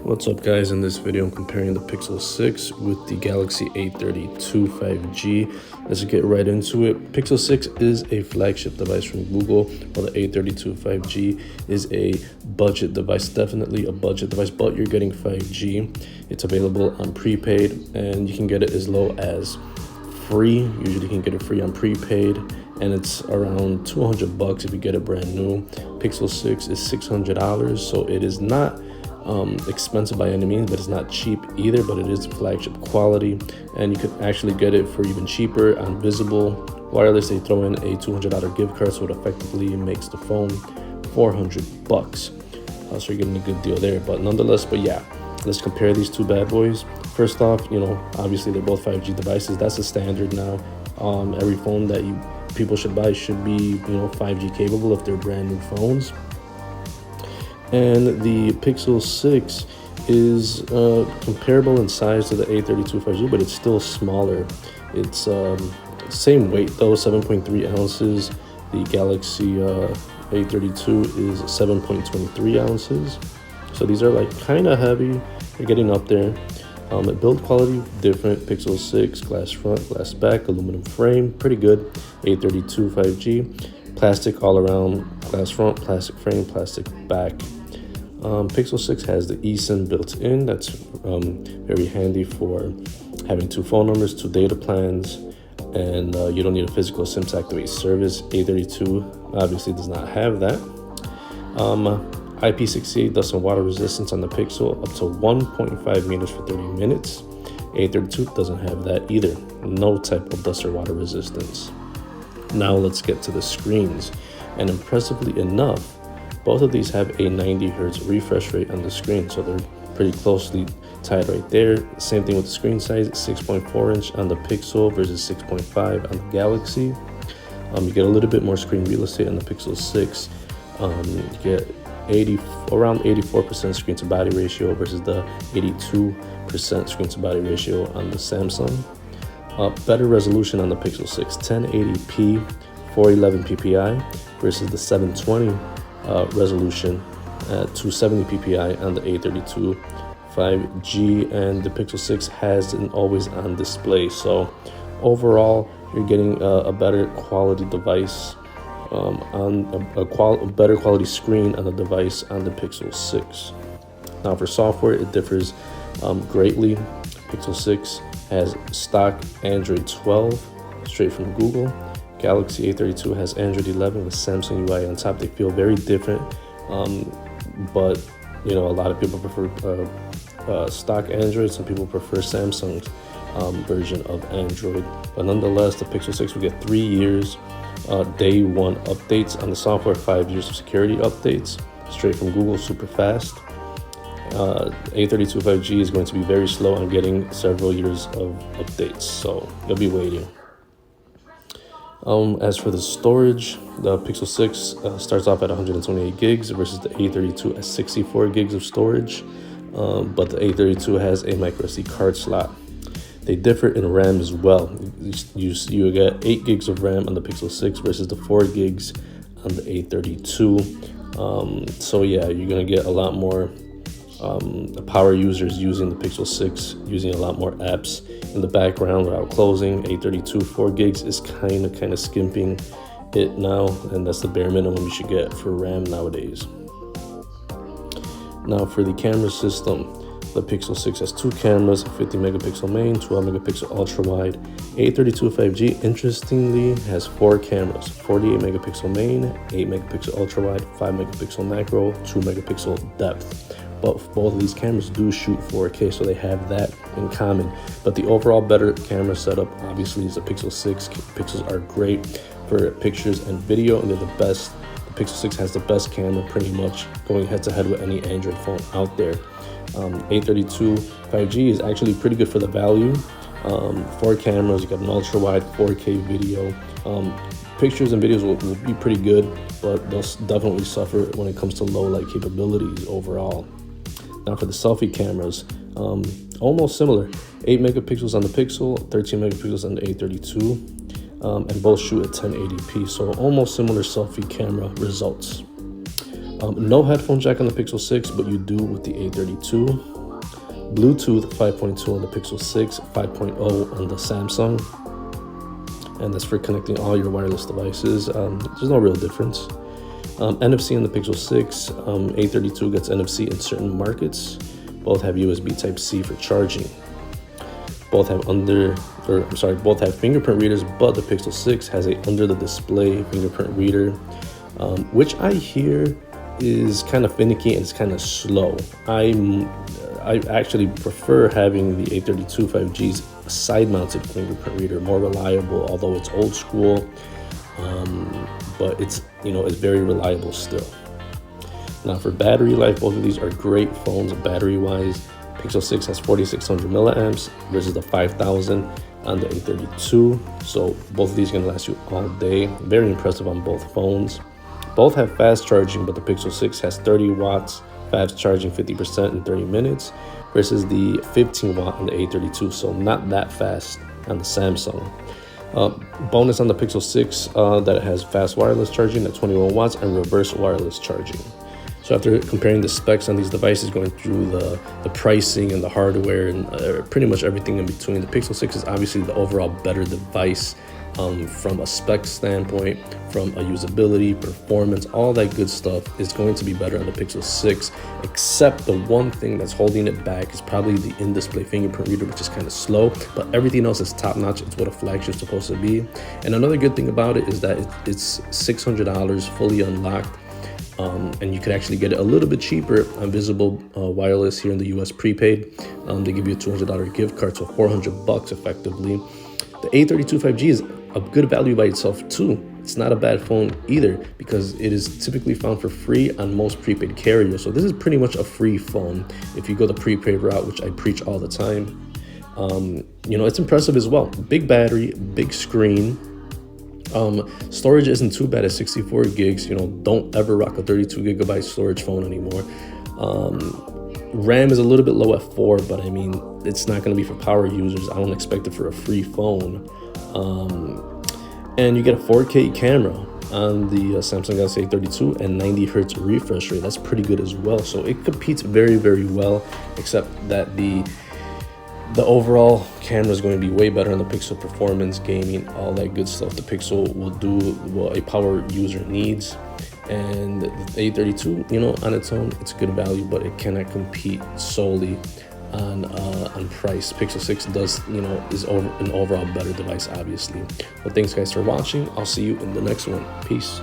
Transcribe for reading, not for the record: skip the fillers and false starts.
What's up guys, in this video I'm comparing the Pixel 6 with the Galaxy A32 5G. Let's get right into it. Pixel 6 is a flagship device from Google, while the A32 5G is a budget device, definitely a budget device, but you're getting 5G. It's available on prepaid and you can get it as low as free. Usually you can get it free on prepaid, and it's around $200 if you get it brand new. Pixel 6 is $600, so it is not expensive by any means, but it's not cheap either, but it is flagship quality, and you could actually get it for even cheaper on Visible Wireless. They throw in a $200 gift card, so it effectively makes the phone $400. So you're getting a good deal there. But nonetheless, yeah, let's compare these two bad boys. First off, obviously they're both 5G devices. That's a standard now. Every phone that people should buy should be 5G capable if they're brand new phones. And the Pixel 6 is comparable in size to the A32 5G, but it's still smaller. It's same weight though, 7.3 ounces. The Galaxy A32 is 7.23 ounces. So these are like kind of heavy. They're getting up there. Build quality different. Pixel 6, glass front, glass back, aluminum frame, pretty good. A32 5G, plastic all around, glass front, plastic frame, plastic back. Pixel 6 has the eSIM built in. That's very handy for having two phone numbers, two data plans, and you don't need a physical SIM to activate service. A32 obviously does not have that. IP68 dust and water resistance on the Pixel up to 1.5 meters for 30 minutes. A32 doesn't have that either. No type of dust or water resistance. Now let's get to the screens. And impressively enough, both of these have a 90 hertz refresh rate on the screen, so they're pretty closely tied right there. Same thing with the screen size, 6.4 inch on the Pixel versus 6.5 on the Galaxy. You get a little bit more screen real estate on the Pixel 6. You get around 84% screen to body ratio versus the 82% screen to body ratio on the Samsung. Better resolution on the Pixel 6, 1080p 411 ppi versus the 720 resolution at 270 ppi on the A32 5G, and the Pixel 6 has an always on display. So overall you're getting a better quality device on a better quality screen on the device on the Pixel 6. Now for software, it differs greatly. Pixel 6 has stock Android 12 straight from Google. Galaxy A32 has Android 11 with Samsung UI on top. They feel very different, but a lot of people prefer stock Android. Some people prefer Samsung's version of Android. But nonetheless, the Pixel 6 will get 3 years day one updates on the software, 5 years of security updates straight from Google, super fast. A32 5G is going to be very slow on getting several years of updates, so you'll be waiting. As for the storage, the Pixel 6 starts off at 128 gigs versus the A32 at 64 gigs of storage, but the A32 has a microSD card slot. They differ in RAM as well. You get 8 gigs of RAM on the Pixel 6 versus the 4 gigs on the A32. So yeah, you're gonna get a lot more power users using the Pixel 6, using a lot more apps in the background without closing. A32 4 gigs is kind of skimping it now, and that's the bare minimum you should get for RAM nowadays. Now for the camera system, the Pixel 6 has 2 cameras, 50 megapixel main, 12 megapixel ultra wide. A32 5G interestingly has 4 cameras, 48 megapixel main, 8 megapixel ultra wide, 5 megapixel macro, 2 megapixel depth. But both of these cameras do shoot 4K, so they have that in common. But the overall better camera setup obviously is the Pixel 6. Pixels are great for pictures and video, and they're the best. The Pixel 6 has the best camera pretty much, going head to head with any Android phone out there. A32 5G is actually pretty good for the value. 4 cameras, you got an ultra wide 4K video. Pictures and videos will be pretty good, but they'll definitely suffer when it comes to low light capabilities overall. Now for the selfie cameras, almost similar. 8 megapixels on the Pixel, 13 megapixels on the A32, and both shoot at 1080p, so almost similar selfie camera results. No headphone jack on the Pixel 6, but you do with the A32. Bluetooth 5.2 on the Pixel 6, 5.0 on the Samsung. And that's for connecting all your wireless devices. There's no real difference. NFC on the Pixel 6, A32 gets NFC in certain markets. Both have USB Type-C for charging. Both have both have fingerprint readers, but the Pixel 6 has a under the display fingerprint reader, which I hear is kind of finicky and it's kind of slow. I actually prefer having the A32 5G's side-mounted fingerprint reader, more reliable, although it's old school, but it's very reliable still. Now for battery life, both of these are great phones battery-wise. Pixel 6 has 4,600 milliamps versus the 5,000 on the A32. So both of these are gonna last you all day. Very impressive on both phones. Both have fast charging, but the Pixel 6 has 30 watts, fast charging 50% in 30 minutes versus the 15 watt on the A32. So not that fast on the Samsung. Bonus on the Pixel 6 that it has fast wireless charging at 21 watts and reverse wireless charging. So after comparing the specs on these devices, going through the pricing and the hardware and pretty much everything in between, the Pixel 6 is obviously the overall better device from a spec standpoint, from a usability, performance, all that good stuff is going to be better on the Pixel 6, except the one thing that's holding it back is probably the in-display fingerprint reader, which is kind of slow, but everything else is top-notch. It's what a flagship's supposed to be. And another good thing about it is that it's $600 fully unlocked. And you could actually get it a little bit cheaper on Visible Wireless here in the US prepaid. They give you a $200 gift card, so $400 effectively. The A32 5G is a good value by itself too. It's not a bad phone either because it is typically found for free on most prepaid carriers. So this is pretty much a free phone if you go the prepaid route, which I preach all the time. It's impressive as well. Big battery, big screen. Storage isn't too bad at 64 gigs. Don't ever rock a 32 gigabyte storage phone anymore. RAM is a little bit low at 4, but I mean, it's not going to be for power users. I don't expect it for a free phone. And you get a 4K camera on the Samsung Galaxy A32 and 90 hertz refresh rate. That's pretty good as well. So it competes very, very well, except that the overall camera is going to be way better on the Pixel. Performance, gaming, all that good stuff. The Pixel will do what a power user needs. And the A32, on its own, it's good value, but it cannot compete solely on price. Pixel 6 does, is an overall better device, obviously. Well, thanks guys for watching. I'll see you in the next one. Peace.